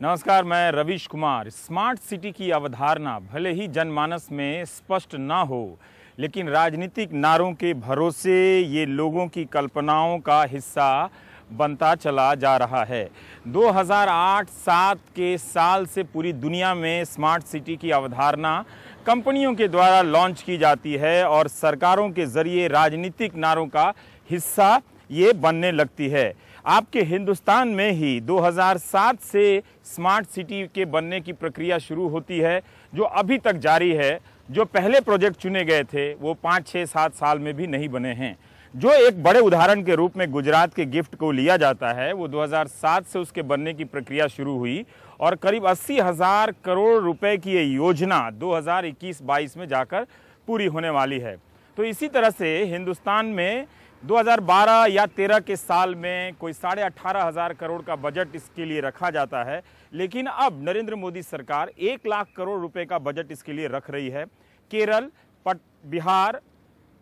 नमस्कार, मैं Ravish Kumar. Smart city की अवधारणा भले ही जनमानस में स्पष्ट ना हो, लेकिन राजनीतिक नारों के भरोसे ये लोगों की कल्पनाओं का हिस्सा बनता चला जा रहा है। 2008-7 के साल से पूरी दुनिया में स्मार्ट सिटी की अवधारणा कंपनियों के द्वारा लॉन्च की जाती है और सरकारों के जरिए राजनीतिक नारों का हिस्सा ये बनने लगती है। आपके हिंदुस्तान में ही 2007 से स्मार्ट सिटी के बनने की प्रक्रिया शुरू होती है, जो अभी तक जारी है। जो पहले प्रोजेक्ट चुने गए थे वो 5, 6, 7 साल में भी नहीं बने हैं। जो एक बड़े उदाहरण के रूप में गुजरात के गिफ्ट को लिया जाता है, वो 2007 से उसके बनने की प्रक्रिया शुरू हुई और करीब 80,000 करोड़ रुपए की ये योजना 2021-22 में जाकर पूरी होने वाली है। तो इसी तरह से हिंदुस्तान में 2012 या 13 के साल में कोई 18,500 करोड़ का बजट इसके लिए रखा जाता है, लेकिन अब नरेंद्र मोदी सरकार 1 लाख करोड़ रुपए का बजट इसके लिए रख रही है। केरल, बिहार,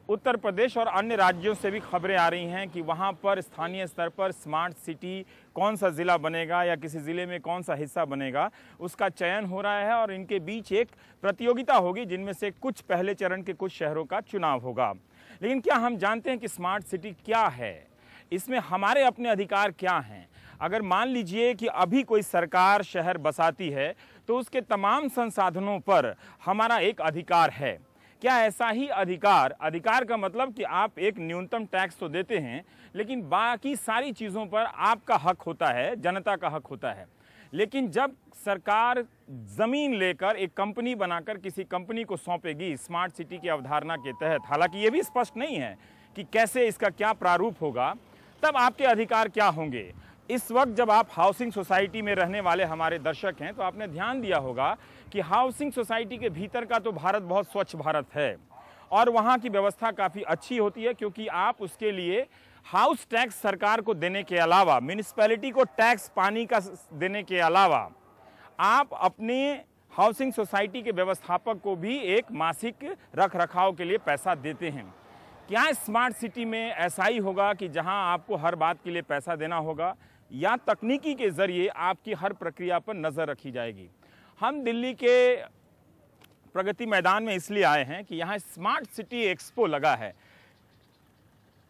उत्तर प्रदेश और अन्य राज्यों से भी खबरें आ रही हैं कि वहां पर स्थानीय स्तर पर स्मार्ट सिटी कौन सा ज़िला बनेगा या किसी ज़िले में कौन सा हिस्सा बनेगा, उसका चयन हो रहा है और इनके बीच एक प्रतियोगिता होगी, जिनमें से कुछ पहले चरण के कुछ शहरों का चुनाव होगा। लेकिन क्या हम जानते हैं कि स्मार्ट सिटी क्या है? इसमें हमारे अपने अधिकार क्या हैं? अगर मान लीजिए कि अभी कोई सरकार शहर बसाती है तो उसके तमाम संसाधनों पर हमारा एक अधिकार है। क्या ऐसा ही अधिकार का मतलब कि आप एक न्यूनतम टैक्स तो देते हैं, लेकिन बाकी सारी चीज़ों पर आपका हक होता है, जनता का हक होता है। लेकिन जब सरकार ज़मीन लेकर एक कंपनी बनाकर किसी कंपनी को सौंपेगी स्मार्ट सिटी की अवधारणा के तहत, हालांकि ये भी स्पष्ट नहीं है कि कैसे इसका क्या प्रारूप होगा, तब आपके अधिकार क्या होंगे। इस वक्त जब आप हाउसिंग सोसाइटी में रहने वाले हमारे दर्शक हैं, तो आपने ध्यान दिया होगा कि हाउसिंग सोसाइटी के भीतर का तो भारत बहुत स्वच्छ भारत है और वहाँ की व्यवस्था काफ़ी अच्छी होती है, क्योंकि आप उसके लिए हाउस टैक्स सरकार को देने के अलावा, म्यूनिसिपैलिटी को टैक्स पानी का देने के अलावा, आप अपने हाउसिंग सोसाइटी के व्यवस्थापक को भी एक मासिक रख रखाव के लिए पैसा देते हैं। क्या स्मार्ट सिटी में ऐसा ही होगा कि जहां आपको हर बात के लिए पैसा देना होगा, या तकनीकी के जरिए आपकी हर प्रक्रिया पर नज़र रखी जाएगी? हम दिल्ली के प्रगति मैदान में इसलिए आए हैं कि यहाँ स्मार्ट सिटी एक्सपो लगा है।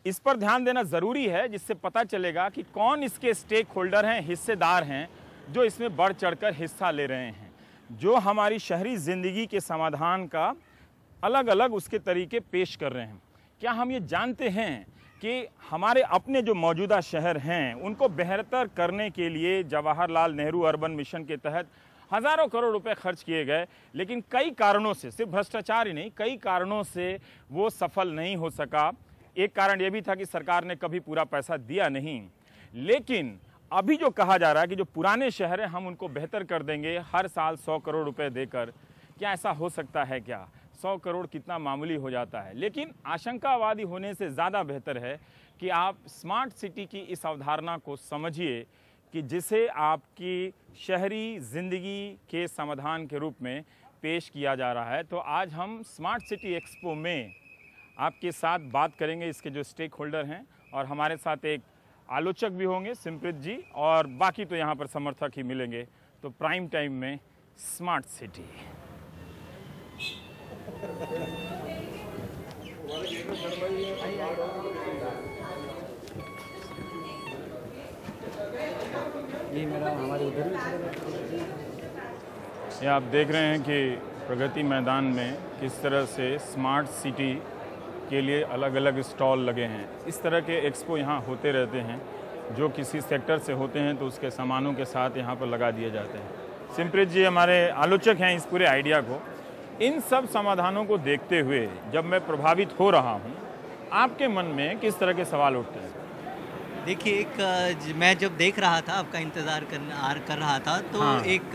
इस पर ध्यान देना ज़रूरी है, जिससे पता चलेगा कि कौन इसके स्टेक होल्डर हैं, हिस्सेदार हैं, जो इसमें बढ़ चढ़कर हिस्सा ले रहे हैं, जो हमारी शहरी ज़िंदगी के समाधान का अलग अलग उसके तरीके पेश कर रहे हैं। क्या हम ये जानते हैं कि हमारे अपने जो मौजूदा शहर हैं उनको बेहतर करने के लिए जवाहरलाल नेहरू अर्बन मिशन के तहत हज़ारों करोड़ रुपए खर्च किए गए, लेकिन कई कारणों से, सिर्फ भ्रष्टाचार ही नहीं, कई कारणों से वो सफल नहीं हो सका। एक कारण ये भी था कि सरकार ने कभी पूरा पैसा दिया नहीं। लेकिन अभी जो कहा जा रहा है कि जो पुराने शहर हैं हम उनको बेहतर कर देंगे हर साल 100 करोड़ रुपए देकर, क्या ऐसा हो सकता है? क्या 100 करोड़ कितना मामूली हो जाता है? लेकिन आशंकावादी होने से ज़्यादा बेहतर है कि आप स्मार्ट सिटी की इस अवधारणा को समझिए कि जिसे आपकी शहरी ज़िंदगी के समाधान के रूप में पेश किया जा रहा है। तो आज हम स्मार्ट सिटी एक्सपो में आपके साथ बात करेंगे, इसके जो स्टेक होल्डर हैं, और हमारे साथ एक आलोचक भी होंगे, सिमप्रीत जी, और बाकी तो यहाँ पर समर्थक ही मिलेंगे। तो प्राइम टाइम में स्मार्ट सिटी। ये मेरा हमारे उधर ये आप देख रहे हैं कि प्रगति मैदान में किस तरह से स्मार्ट सिटी के लिए अलग अलग स्टॉल लगे हैं। इस तरह के एक्सपो यहाँ होते रहते हैं, जो किसी सेक्टर से होते हैं तो उसके सामानों के साथ यहाँ पर लगा दिए जाते हैं। सिमप्रीत जी हमारे आलोचक हैं इस पूरे आइडिया को। इन सब समाधानों को देखते हुए जब मैं प्रभावित हो रहा हूँ, आपके मन में किस तरह के सवाल उठते हैं? देखिए, मैं जब देख रहा था, आपका इंतज़ार कर रहा था, तो हाँ। एक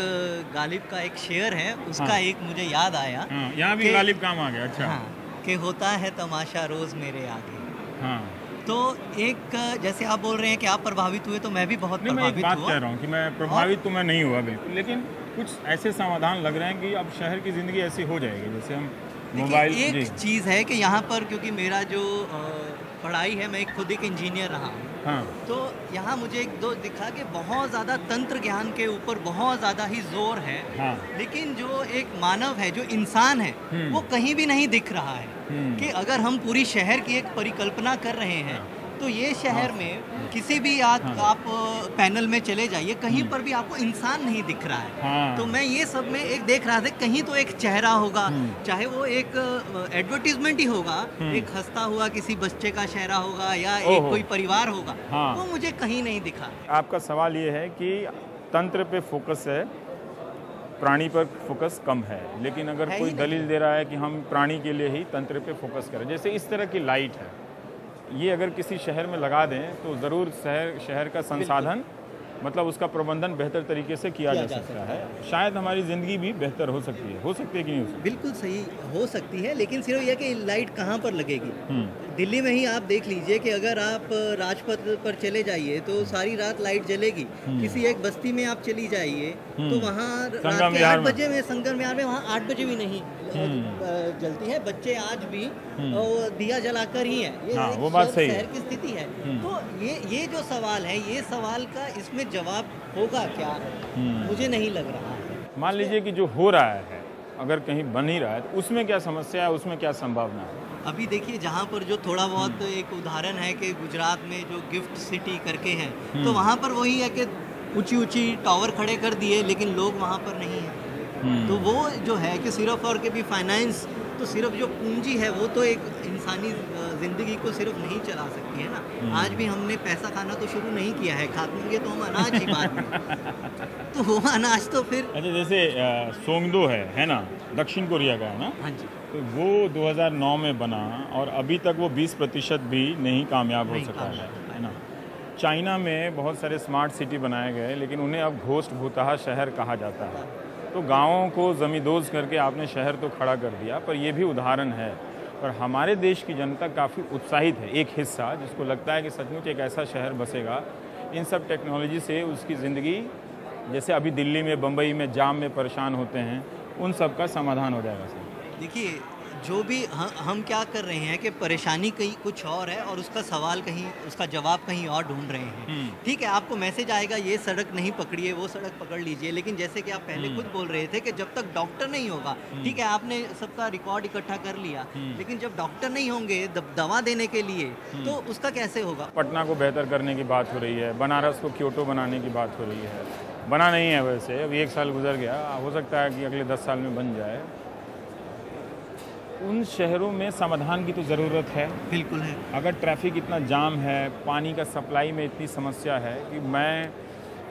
गालिब का एक शेर है, उसका हाँ। एक मुझे याद आया। हाँ, यहाँ भी गालिब काम आ गया। अच्छा। हाँ, कि होता है तमाशा रोज़ मेरे आगे। हाँ, तो एक, जैसे आप बोल रहे हैं कि आप प्रभावित हुए, तो मैं भी बहुत नहीं, मैं एक प्रभावित बात हुआ। कह रहा हूँ कि मैं प्रभावित तो मैं नहीं हुआ बिल्कुल, लेकिन कुछ ऐसे समाधान लग रहे हैं कि अब शहर की ज़िंदगी ऐसी हो जाएगी जैसे हम मोबाइल। एक चीज़ है कि यहाँ पर, क्योंकि मेरा जो पढ़ाई है, मैं खुद एक इंजीनियर रहा हूँ, हाँ। तो यहाँ मुझे एक दो दिखा कि बहुत ज़्यादा तंत्र ज्ञान के ऊपर बहुत ज़्यादा ही जोर है, हाँ। लेकिन जो एक मानव है, जो इंसान है, वो कहीं भी नहीं दिख रहा है। कि अगर हम पूरी शहर की एक परिकल्पना कर रहे हैं, तो ये शहर में किसी भी आप पैनल में चले जाइए, कहीं पर भी आपको इंसान नहीं दिख रहा है। हाँ। तो मैं ये सब में एक देख रहा था, कहीं तो एक चेहरा होगा, चाहे वो एक एडवर्टीजमेंट ही होगा, एक हंसता हुआ किसी बच्चे का चेहरा होगा या एक कोई परिवार होगा, हाँ। वो मुझे कहीं नहीं दिखा। आपका सवाल ये है कि तंत्र पे फोकस है, प्राणी पर फोकस कम है, लेकिन अगर है कोई ही नहीं। दलील दे रहा है कि हम प्राणी के लिए ही तंत्र पे फोकस करें, जैसे इस तरह की लाइट है, ये अगर किसी शहर में लगा दें तो ज़रूर शहर का संसाधन मतलब उसका प्रबंधन बेहतर तरीके से किया जा सकता है। शायद हमारी ज़िंदगी भी बेहतर हो सकती है कि नहीं हो सकती? बिल्कुल सही हो सकती है, लेकिन सिर्फ यह कि लाइट कहाँ पर लगेगी। दिल्ली में ही आप देख लीजिए कि अगर आप राजपथ पर चले जाइए तो सारी रात लाइट जलेगी। किसी एक बस्ती में आप चली जाइए तो वहाँ रात के 8 बजे में, संगम विहार में वहाँ 8 बजे भी नहीं जलती है। बच्चे आज भी दिया जलाकर ही है। ये हाँ, एक वो बात सही है। शहर की स्थिति है। तो ये जो सवाल है, ये सवाल का इसमें जवाब होगा क्या, मुझे नहीं लग रहा है। मान लीजिए कि जो हो रहा है अगर कहीं बन ही रहा है तो उसमें क्या समस्या है, उसमें क्या संभावना है? अभी देखिए, जहाँ पर जो थोड़ा बहुत एक उदाहरण है कि गुजरात में जो गिफ्ट सिटी करके है, तो वहाँ पर वही है कि ऊंची ऊंची टावर खड़े कर दिए, लेकिन लोग वहाँ पर नहीं हैं। तो वो जो है कि सिर्फ और के भी फाइनेंस, तो सिर्फ जो पूंजी है वो तो एक इंसानी ज़िंदगी को सिर्फ नहीं चला सकती है ना। आज भी हमने पैसा खाना तो शुरू नहीं किया है, खाएंगे तो हम अनाज ही बाद में। तो वो अनाज तो फिर अच्छा, जैसे सोंगदो है ना, दक्षिण कोरिया का है ना? हाँ जी। तो वो 2009 में बना और अभी तक वो 20% भी नहीं कामयाब हो सका है ना। चाइना में बहुत सारे स्मार्ट सिटी बनाए गए, लेकिन उन्हें अब घोस्ट भूतहा शहर कहा जाता है। तो गाँवों को जमींदोज करके आपने शहर तो खड़ा कर दिया, पर यह भी उदाहरण है। पर हमारे देश की जनता काफ़ी उत्साहित है, एक हिस्सा जिसको लगता है कि सचमुच एक ऐसा शहर बसेगा, इन सब टेक्नोलॉजी से उसकी ज़िंदगी, जैसे अभी दिल्ली में, बम्बई में जाम में परेशान होते हैं, उन सब का समाधान हो जाएगा सर। देखिए, जो भी हम क्या कर रहे हैं कि परेशानी कहीं कुछ और है और उसका सवाल कहीं, उसका जवाब कहीं और ढूंढ रहे हैं। ठीक है, आपको मैसेज आएगा ये सड़क नहीं पकड़िए, वो सड़क पकड़ लीजिए, लेकिन जैसे कि आप पहले खुद बोल रहे थे कि जब तक डॉक्टर नहीं होगा, ठीक है, आपने सबका रिकॉर्ड इकट्ठा कर लिया, लेकिन जब डॉक्टर नहीं होंगे दवा देने के लिए, तो उसका कैसे होगा? पटना को बेहतर करने की बात हो रही है, बनारस को क्योटो बनाने की बात हो रही है, बना नहीं है वैसे, अभी 1 साल गुजर गया, हो सकता है कि अगले 10 साल में बन जाए। उन शहरों में समाधान की तो ज़रूरत है, बिल्कुल है। अगर ट्रैफिक इतना जाम है, पानी का सप्लाई में इतनी समस्या है कि मैं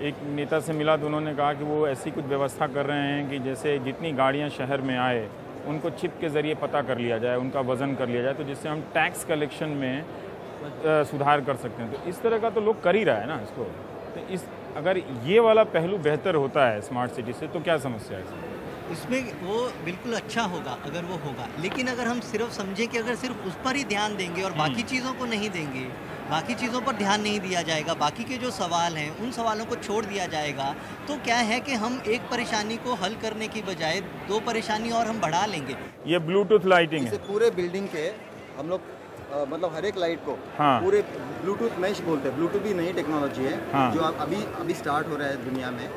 एक नेता से मिला तो उन्होंने कहा कि वो ऐसी कुछ व्यवस्था कर रहे हैं कि जैसे जितनी गाड़ियां शहर में आए उनको चिप के ज़रिए पता कर लिया जाए, उनका वज़न कर लिया जाए, तो जिससे हम टैक्स कलेक्शन में सुधार कर सकते हैं। तो इस तरह का तो लोग कर ही रहा है ना इसको। तो अगर ये वाला पहलू बेहतर होता है स्मार्ट सिटी से, तो क्या समस्या है इसमें? वो बिल्कुल अच्छा होगा अगर वो होगा, लेकिन अगर हम सिर्फ समझें कि अगर सिर्फ उस पर ही ध्यान देंगे और बाकी चीज़ों को नहीं देंगे, बाकी चीज़ों पर ध्यान नहीं दिया जाएगा, बाकी के जो सवाल हैं उन सवालों को छोड़ दिया जाएगा, तो क्या है कि हम एक परेशानी को हल करने की बजाय 2 परेशानी और हम बढ़ा लेंगे। ये ब्लूटूथ लाइटिंग है, पूरे बिल्डिंग के हम लोग मतलब हर एक लाइट को पूरे ब्लूटूथ मैश बोलते हैं। ब्लूटूथ भी नई टेक्नोलॉजी है जो अभी स्टार्ट हो रहा है दुनिया में।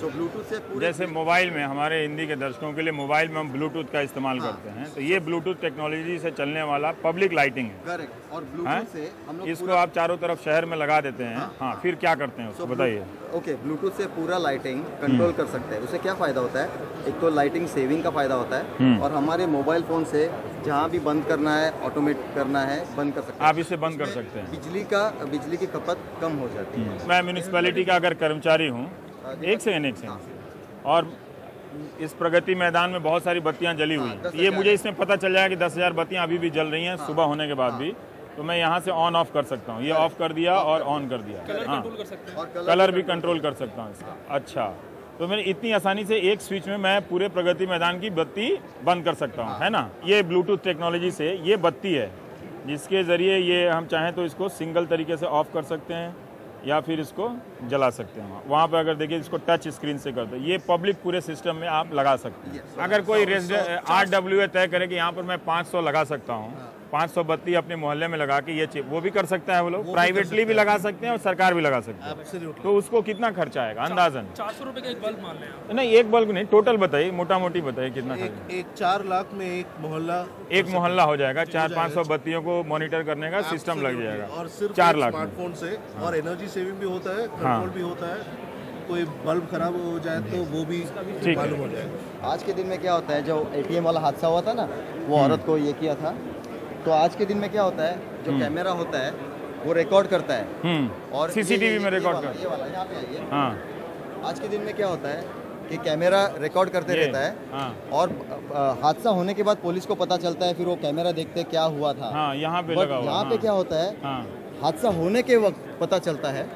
सो ब्लूटूथ से पूरे, जैसे मोबाइल में, हमारे हिंदी के दर्शकों के लिए, मोबाइल में हम ब्लूटूथ का इस्तेमाल करते हैं, तो ये ब्लूटूथ टेक्नोलॉजी से चलने वाला पब्लिक लाइटिंग है। करेक्ट। और ब्लूटूथ से हम लोग इसको आप चारों तरफ शहर में लगा देते हैं। हाँ, फिर क्या करते हैं उसको बताइए। ओके, ब्लूटूथ से पूरा लाइटिंग कंट्रोल कर सकते हैं। उससे क्या फ़ायदा होता है? एक तो लाइटिंग सेविंग का फ़ायदा होता है, और हमारे मोबाइल फ़ोन से जहाँ भी बंद करना है, ऑटोमेट करना है, बंद कर सकते हैं। आप इसे बंद कर सकते हैं। बिजली की खपत कम हो जाती है। मैं म्यूनिसिपैलिटी का अगर कर्मचारी हूँ, एक सेकेंड, और इस प्रगति मैदान में बहुत सारी बत्तियां जली हुई, ये मुझे इसमें पता चल जाएगा कि 10,000 बत्तियां अभी भी जल रही हैं सुबह होने के बाद भी, तो मैं यहाँ से ऑन ऑफ कर सकता हूँ। ये ऑफ कर दिया और ऑन कर दिया। हाँ, कलर भी कंट्रोल कर सकता हूँ इसका। अच्छा, तो मैंने इतनी आसानी से एक स्विच में मैं पूरे प्रगति मैदान की बत्ती बंद कर सकता हूँ, है ना। ये ब्लूटूथ टेक्नोलॉजी से ये बत्ती है जिसके ज़रिए ये हम चाहें तो इसको सिंगल तरीके से ऑफ कर सकते हैं या फिर इसको जला सकते हैं। वहाँ पे अगर देखिए इसको टच स्क्रीन से करते हैं, ये पब्लिक पूरे सिस्टम में आप लगा सकते हैं। अगर कोई RWA तय करे कि यहाँ पर मैं 500 लगा सकता हूँ, 500 बत्ती अपने मोहल्ले में लगा के ये वो भी कर सकता है वो लोग, प्राइवेटली भी लगा सकते हैं और सरकार भी लगा सकते हैं। तो उसको कितना खर्चा आएगा अंदाजन? 400 रुपए का एक बल्ब मान लें। नहीं, एक बल्ब नहीं, टोटल बताइए, मोटा मोटी बताइए कितना खर्चा। एक 4 लाख में एक मोहल्ला हो जाएगा। 400-500 बत्तियों को मॉनिटर करने का सिस्टम लग जाएगा और सिर्फ 4 लाख स्मार्टफोन से। और एनर्जी सेविंग भी होता है, कंट्रोल भी होता है। कोई बल्ब खराब हो जाए तो वो भी मालूम हो जाएगा। आज के दिन में क्या होता है, जो ATM वाला हादसा हुआ था ना, वो औरत को ये किया था, तो आज के दिन में क्या होता है, जो कैमरा होता है वो रिकॉर्ड करता है और CCTV में रिकॉर्ड करता है। ये वाला यहाँ पे आइए। हाँ, आज के दिन में क्या होता है कि कैमरा रिकॉर्ड करते रहता है और हादसा होने के बाद पुलिस को पता चलता है, फिर वो कैमरा देखते क्या हुआ था। हाँ, यहाँ पे बट लगा हुआ। यहाँ पे क्या होता है, हादसा होने के वक्त पता चलता है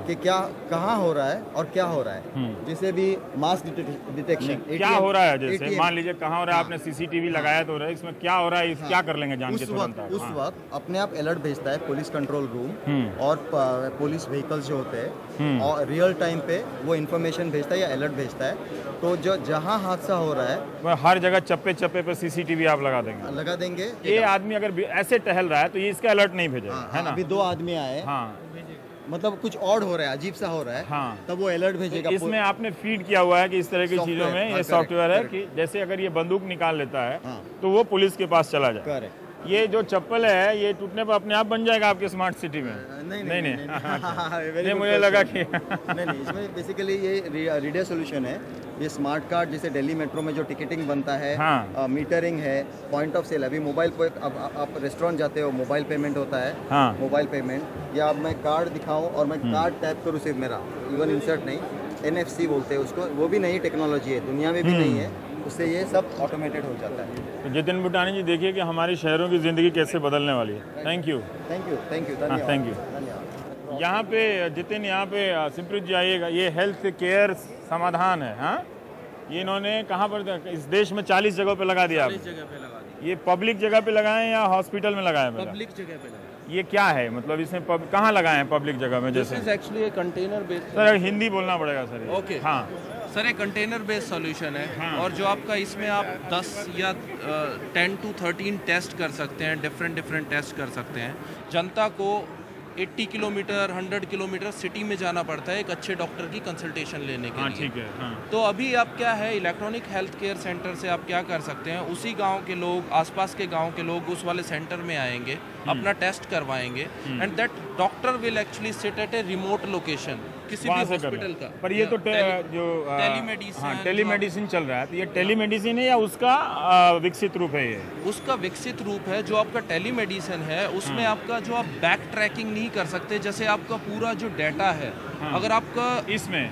कि क्या कहाँ हो रहा है और क्या हो रहा है। जैसे भी मास डिटेक्शन क्या हो रहा है, जैसे मान लीजिए कहाँ हो रहा है, आपने CCTV लगाया तो हो रहा है, इसमें क्या हो रहा है, क्या कर लेंगे जान के तुरंत? उस वक्त अपने आप अलर्ट भेजता है पुलिस कंट्रोल रूम और पुलिस व्हीकल्स जो होते हैं, और रियल टाइम पे वो इन्फॉर्मेशन भेजता है या अलर्ट भेजता है। तो जो जहाँ हादसा हो रहा है हर जगह चप्पे चप्पे पे CCTV आप लगा देंगे। ये आदमी अगर ऐसे टहल रहा है तो ये इसका अलर्ट नहीं भेजेगा, है ना? अभी 2 आदमी आए, मतलब कुछ ऑड हो रहा है, अजीब सा हो रहा है, तब वो अलर्ट भेजेगा। इसमें आपने फीड किया हुआ है कि इस तरह की चीजों में ये सॉफ्टवेयर है कि जैसे अगर ये बंदूक निकाल लेता है तो वो पुलिस के पास चला जाए। ये जो चप्पल है ये टूटने पर अपने आप बन जाएगा आपके स्मार्ट सिटी में? नहीं, मुझे लगा कि नहीं, इसमें बेसिकली ये रेडियो सोल्यूशन है। ये स्मार्ट कार्ड, जैसे दिल्ली मेट्रो में जो टिकटिंग बनता है, मीटरिंग है, पॉइंट ऑफ सेल, अभी मोबाइल पे आप रेस्टोरेंट जाते हो, मोबाइल पेमेंट होता है, मोबाइल पेमेंट, या अब मैं कार्ड दिखाऊं और मैं कार्ड टैप करूं सिर्फ मेरा, इवन इंसर्ट नहीं, NFC बोलते हैं उसको, वो भी नई टेक्नोलॉजी है, दुनिया में भी नहीं है, उससे ये सब ऑटोमेटेड हो जाता है। तो जितिन भूटानी जी, देखिए कि हमारे शहरों की ज़िंदगी कैसे बदलने वाली है। Thank you. यहाँ पे जितिन, यहाँ पे सिमप्रीत जी आइएगा। ये हेल्थ केयर समाधान है। हाँ, ये इन्होंने कहाँ पर, इस देश में 40 जगह पे लगा दिया। 40 जगह पे लगा दिया। ये पब्लिक जगह पे लगाए या हॉस्पिटल में लगाए? पब्लिक जगह पे लगाए। ये क्या है, मतलब इसमें कहाँ लगाए हैं पब्लिक जगह में? जैसे एक्चुअली एक कंटेनर बेस्ड। सर हिंदी बोलना पड़ेगा सर। ओके। हाँ सर, एक कंटेनर बेस्ड सॉल्यूशन है। और जो आपका इसमें आप 10 या 10 to 13 टेस्ट कर सकते हैं, डिफरेंट टेस्ट कर सकते हैं। जनता को 80 किलोमीटर 100 किलोमीटर सिटी में जाना पड़ता है एक अच्छे डॉक्टर की कंसल्टेशन लेने के लिए। ठीक है। तो अभी आप क्या है, इलेक्ट्रॉनिक हेल्थ केयर सेंटर से आप क्या कर सकते हैं, उसी गांव के लोग, आसपास के गांव के लोग उस वाले सेंटर में आएंगे, अपना टेस्ट करवाएंगे, and that doctor will actually sit at a remote location किसी भी हॉस्पिटल का। पर ये तो जो टेलीमेडिसिन चल रहा है, तो ये टेलीमेडिसिन है या उसका विकसित रूप है? ये उसका विकसित रूप है। जो आपका टेलीमेडिसिन है उसमें आपका जो आप बैक ट्रैकिंग नहीं कर सकते, जैसे आपका पूरा जो डाटा है, अगर आपका इसमें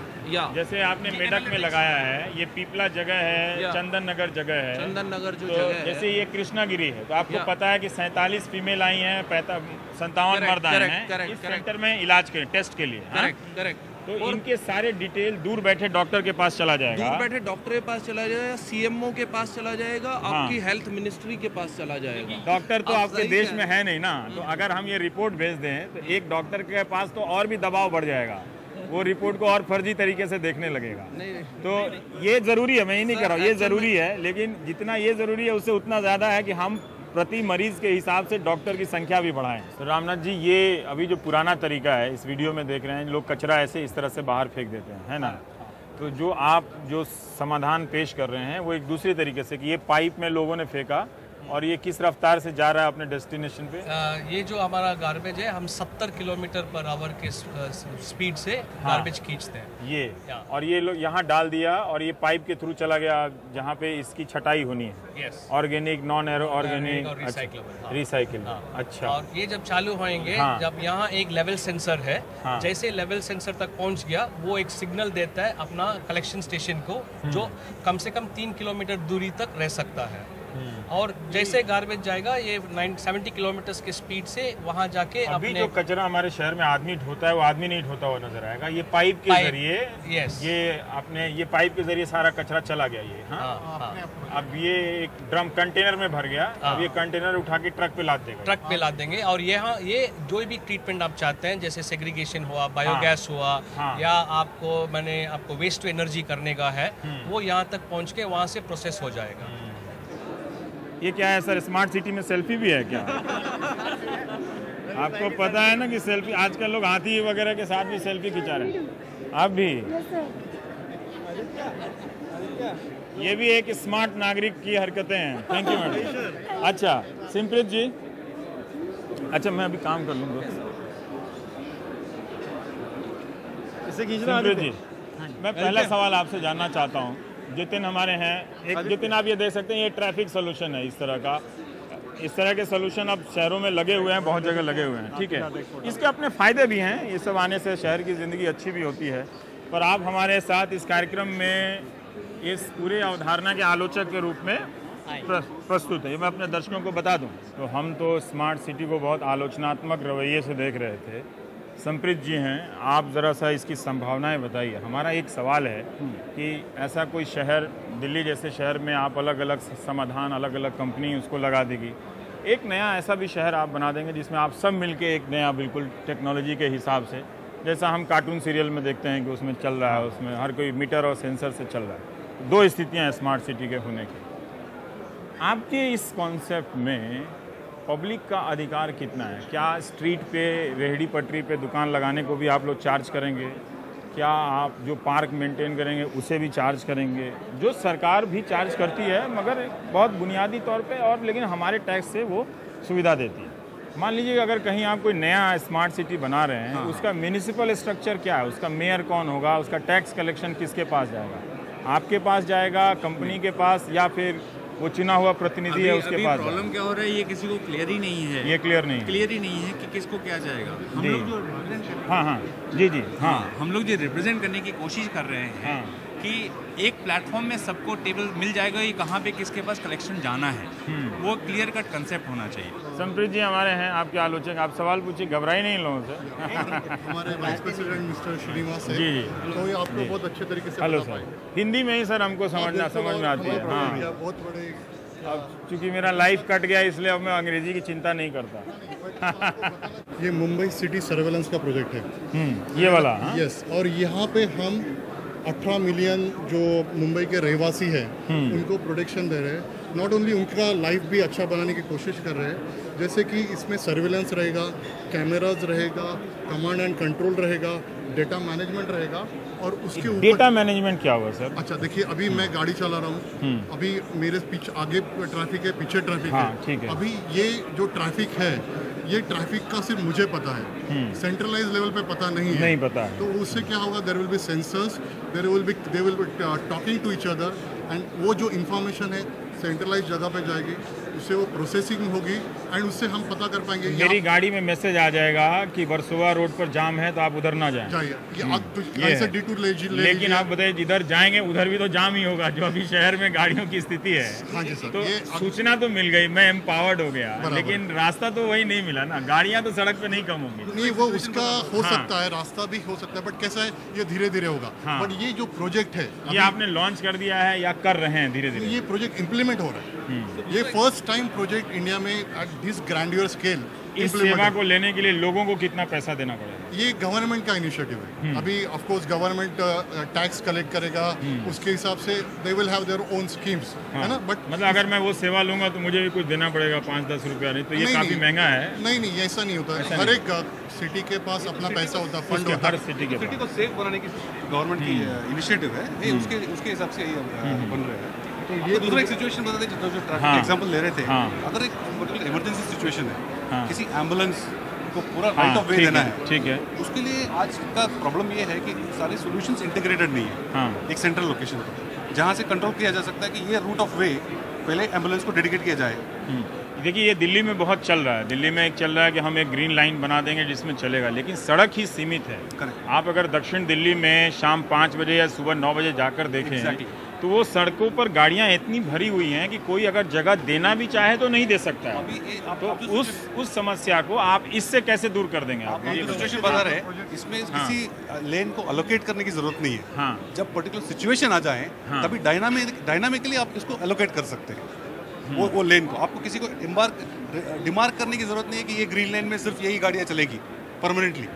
जैसे आपने मेडक में लगाया है, ये पीपला जगह है, चंदन नगर जगह है, चंदन नगर जो तो जगह है, जैसे ये कृष्णागिरी है, तो आपको पता है कि 47 फीमेल आई हैं, 57 मर्द आए हैं इस सेंटर में इलाज के टेस्ट के लिए। करेक्ट। तो इनके सारे डिटेल दूर बैठे डॉक्टर के पास चला जाएगा, दूर बैठे डॉक्टर के पास चला जाएगा, CMO के पास चला जाएगा, आपकी हेल्थ मिनिस्ट्री के पास चला जाएगा। डॉक्टर तो आपके देश में है नहीं ना, तो अगर हम ये रिपोर्ट भेज दें तो एक डॉक्टर के पास तो और भी दबाव बढ़ जाएगा, वो रिपोर्ट को और फर्जी तरीके से देखने लगेगा। तो ये जरूरी है, मैं ये नहीं कर रहा हूँ, ये जरूरी है, लेकिन जितना ये जरूरी है उससे उतना ज़्यादा है कि हम प्रति मरीज के हिसाब से डॉक्टर की संख्या भी बढ़ाएं। तो रामनाथ जी, ये अभी जो पुराना तरीका है, इस वीडियो में देख रहे हैं, लोग कचरा ऐसे इस तरह से बाहर फेंक देते हैं, है ना? तो जो आप जो समाधान पेश कर रहे हैं वो एक दूसरे तरीके से कि ये पाइप में लोगों ने फेंका और ये किस रफ्तार से जा रहा है अपने डेस्टिनेशन पे? ये जो हमारा गार्बेज है, हम 70 किलोमीटर पर आवर के स्पीड से गार्बेज खींचते हैं। ये और ये लोग यहाँ डाल दिया और ये पाइप के थ्रू चला गया जहाँ पे इसकी छटाई होनी है। Organic, non organic, recycle. अच्छा। और ये जब चालू होंगे, जब यहाँ एक लेवल सेंसर है, जैसे लेवल सेंसर तक पहुँच गया, वो एक सिग्नल देता है अपना कलेक्शन स्टेशन को, जो कम से कम 3 किलोमीटर दूरी तक रह सकता है। और जैसे गार्बेज जाएगा, ये 70 किलोमीटर के स्पीड से वहाँ जाके अभी जो कचरा हमारे शहर में आदमी ढोता है वो आदमी नहीं ढोता हुआ नजर आएगा, ये पाइप के जरिए, ये पाइप के जरिए सारा कचरा चला गया ये। अब ये एक ड्रम कंटेनर में भर गया, अब ये कंटेनर उठा के ट्रक पे लाद देंगे। और यहाँ ये जो भी ट्रीटमेंट आप चाहते हैं, जैसे सेग्रीगेशन हुआ, बायोगैस हुआ, या आपको वेस्ट टू एनर्जी करने का है, वो यहाँ तक पहुँच के वहाँ से प्रोसेस हो जाएगा। ये क्या है सर, स्मार्ट सिटी में सेल्फी भी है क्या? आपको पता है ना कि सेल्फी आजकल लोग हाथी वगैरह के साथ भी सेल्फी खिंचा रहे हैं, आप भी। ये भी एक स्मार्ट नागरिक की हरकतें हैं। Thank you madam. अच्छा सिमप्रीत जी, अच्छा मैं अभी काम कर लूँगा। सिमप्रीत जी, मैं पहला सवाल आपसे जानना चाहता हूँ, जितिन हमारे हैं, एक जितिन आप ये देख सकते हैं, ये ट्रैफिक सोल्यूशन है इस तरह का। इस तरह के सोल्यूशन अब शहरों में लगे हुए हैं, बहुत जगह लगे हुए हैं, ठीक है। इसके अपने फ़ायदे भी हैं, ये सब आने से शहर की ज़िंदगी अच्छी भी होती है। पर आप हमारे साथ इस कार्यक्रम में इस पूरे अवधारणा के आलोचक के रूप में प्रस्तुत है। ये मैं अपने दर्शकों को बता दूं तो हम तो स्मार्ट सिटी को बहुत आलोचनात्मक रवैये से देख रहे थे। समप्रीत जी हैं, आप ज़रा सा इसकी संभावनाएं बताइए। हमारा एक सवाल है कि ऐसा कोई शहर, दिल्ली जैसे शहर में आप अलग अलग समाधान, अलग अलग कंपनी उसको लगा देगी, एक नया ऐसा भी शहर आप बना देंगे जिसमें आप सब मिलके एक नया बिल्कुल टेक्नोलॉजी के हिसाब से, जैसा हम कार्टून सीरियल में देखते हैं कि उसमें चल रहा है, उसमें हर कोई मीटर और सेंसर से चल रहा है। दो स्थितियाँ हैं स्मार्ट सिटी के होने की। आपके इस कॉन्सेप्ट में पब्लिक का अधिकार कितना है? क्या स्ट्रीट पे, रेहड़ी पटरी पे दुकान लगाने को भी आप लोग चार्ज करेंगे? क्या आप जो पार्क मेंटेन करेंगे उसे भी चार्ज करेंगे? जो सरकार भी चार्ज करती है मगर बहुत बुनियादी तौर पे, और लेकिन हमारे टैक्स से वो सुविधा देती है। मान लीजिए अगर कहीं आप कोई नया स्मार्ट सिटी बना रहे हैं, उसका म्यूनिसिपल स्ट्रक्चर क्या है, उसका मेयर कौन होगा, उसका टैक्स कलेक्शन किसके पास जाएगा? आपके पास जाएगा, कंपनी के पास, या फिर वो चुना हुआ प्रतिनिधि है उसके पास? प्रॉब्लम क्या हो रहा है, ये किसी को क्लियर ही नहीं है। ये क्लियर नहीं है कि किसको क्या जाएगा। हम जी। लोग जो रिप्रेजेंट कर हाँ जी हाँ, हम लोग जो रिप्रेजेंट करने की कोशिश कर रहे हैं कि एक प्लेटफॉर्म में सबको टेबल मिल जाएगा, ये कहाँ पे किसके पास कलेक्शन जाना है, वो क्लियर कट कंसेप्ट होना चाहिए। समप्रीत जी हमारे हैं आपके आलोचक, आप सवाल पूछिए, घबराई नहीं लोगों से। हमारे वाइस प्रेसिडेंट मिस्टर श्रीनिवास है, जी तो ये आपको बहुत अच्छे तरीके से हेलो बता सर, पाएंगे। हिंदी में ही सर हमको समझ में आती है। हाँ, बहुत बड़े, अब चूँकि मेरा लाइफ कट गया इसलिए अब मैं अंग्रेजी की चिंता नहीं करता। ये मुंबई सिटी सर्वेलेंस का प्रोजेक्ट है, ये वाला। यस। और यहाँ पे हम 18 मिलियन जो मुंबई के रहवासी हैं उनको प्रोटेक्शन दे रहे हैं। नॉट ओनली उनका लाइफ भी अच्छा बनाने की कोशिश कर रहे हैं, जैसे कि इसमें सर्वेलेंस रहेगा, कैमराज रहेगा, कमांड एंड कंट्रोल रहेगा, डेटा मैनेजमेंट रहेगा। और उसके ऊपर डेटा मैनेजमेंट क्या हुआ सर? अच्छा देखिए, अभी मैं गाड़ी चला रहा हूँ, अभी मेरे पीछे आगे ट्रैफिक है, पीछे ट्रैफिक है। अभी ये जो ट्रैफिक है, ये ट्रैफिक का सिर्फ मुझे पता है, सेंट्रलाइज लेवल पे पता नहीं है। तो उससे क्या होगा, there will be sensors, they will be talking to each other, and वो जो इंफॉर्मेशन है सेंट्रलाइज जगह पे जाएगी, उससे वो प्रोसेसिंग होगी एंड उससे हम पता कर पाएंगे। मेरी गाड़ी में मैसेज आ जाएगा कि वर्सोवा रोड पर जाम है तो आप उधर ना जाएं। लेकिन आप बताइए, जिधर जाएंगे उधर भी तो जाम ही होगा, जो अभी शहर में गाड़ियों की स्थिति है। हाँ जी सर, तो सूचना तो मिल गई, मैं एम्पावर्ड हो गया, लेकिन रास्ता तो वही नहीं मिला ना, गाड़ियां तो सड़क पे नहीं कम होंगी। नहीं, वो उसका हो सकता है, रास्ता भी हो सकता है, बट कैसा है, ये धीरे धीरे होगा। बट ये जो प्रोजेक्ट है, ये आपने लॉन्च कर दिया है या कर रहे हैं धीरे धीरे? ये प्रोजेक्ट इम्प्लीमेंट हो रहा है। ये फर्स्ट टाइम प्रोजेक्ट इंडिया में एट दिस ग्रैंडियर स्केल। इस सेवा को लेने के लिए लोगों को कितना पैसा देना पड़ेगा? ये गवर्नमेंट का इनिशिएटिव है। अभी of course government tax collect करेगा, उसके हिसाब से they will have their own schemes, है ना। बट मतलब अगर मैं वो सेवा लूंगा तो मुझे भी कुछ देना पड़ेगा, 5-10 रुपया, नहीं तो ये काफी महंगा है। नहीं, ऐसा नहीं होता है। हर एक सिटी के पास अपना पैसा होता है, फंड होता है। हर सिटी के सिटी को सेफ बनाने की गवर्नमेंट की इनिशिएटिव है, ये उसके हिसाब से बन रहे हैं। तो ये दूसरा एक सिचुएशन बता दें, जो ट्रैफिक एग्जांपल ले रहे थे, अगर एक पर्टिकुलर इमरजेंसी सिचुएशन है, किसी एम्बुलेंस को पूरा राइट ऑफ वे देना है, ठीक है, उसके लिए आज का प्रॉब्लम ये है कि सारे सॉल्यूशंस इंटीग्रेटेड नहीं है। एक सेंट्रल लोकेशन पर जहाँ से कंट्रोल किया जा सकता है कि ये रूट ऑफ वे पहले एम्बुलेंस को डेडिकेट किया जाए। देखिए, ये दिल्ली में बहुत चल रहा है। दिल्ली में एक चल रहा है कि हम एक ग्रीन लाइन बना देंगे जिसमें चलेगा, लेकिन सड़क ही सीमित है। आप अगर दक्षिण दिल्ली में शाम 5 बजे या सुबह 9 बजे जाकर देखें तो वो सड़कों पर गाड़ियां इतनी भरी हुई हैं कि कोई अगर जगह देना भी चाहे तो नहीं दे सकता है। तो उस समस्या को आप इससे कैसे दूर कर देंगे? आप ये सिचुएशन बता रहे हैं, इसमें किसी लेन को अलोकेट करने की जरूरत नहीं है। जब पर्टिकुलर सिचुएशन आ जाए तभी डायनामिकली आप इसको एलोकेट कर सकते हैं। वो लेन को आपको किसी को डिमार्क करने की जरूरत नहीं है कि ये ग्रीन लेन में सिर्फ यही गाड़ियां चलेगी परमानेंटली।